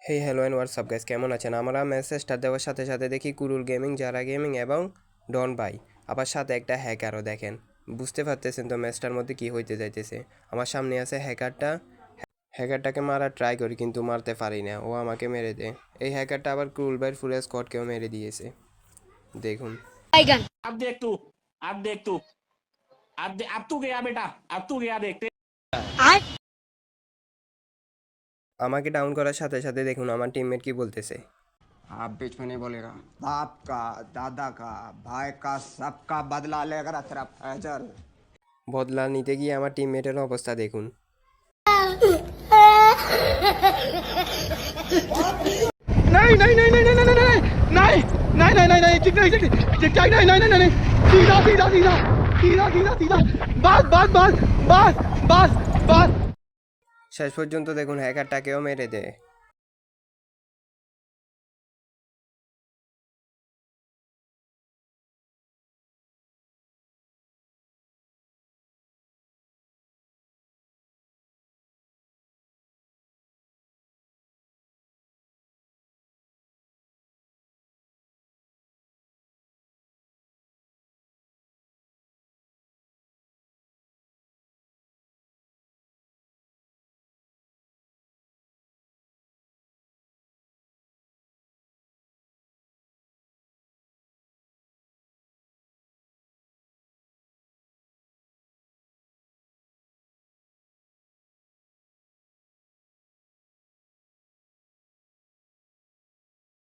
Hey hello and WhatsApp guys, কেমন আছেন? আমরা ম্যাচ স্টার্ট দেওয়ার সাথে সাথে দেখি কুরুল গেমিং, যারা গেমিং এবং ডন ভাই, আবার সাথে একটা হ্যাকারও। দেখেন, বুঝতে পারতেছেন তো ম্যাচটার মধ্যে কি হইতে যাইতেছে। আমার সামনে আছে হ্যাকারটাকে মারার ট্রাই করি কিন্তু মারতে পারি না, ও আমাকে মেরে দেয়। এই হ্যাকারটা আবার কুরুল ভাইয়ের ফুল স্কোয়াডকেও মেরে দিয়েছে, দেখুন। अब देख तू अब देख तू अब तू गया बेटा अब तू गया देखते আমাকে ডাউন করার সাথে সাথে দেখুন আমার টিমমেট কি বলতেছে। आप बीच में नहीं बोलेगा। बाप का, दादा का, भाई का, सबका बदला लेकर तेरा फैजल। বদলা নিতে गিয়ে আমার টিমমেটের অবস্থা দেখুন। नहीं नहीं नहीं नहीं नहीं नहीं नहीं नहीं नहीं नहीं नहीं नहीं ठीक नहीं ठीक ठीक ठीक नहीं नहीं नहीं नहीं सीधा सीधा सीधा सीधा सीधा सीधा बस बस बस बस बस बस শেষ পর্যন্ত দেখুন হ্যাকারটাকেও মেরে দেয়।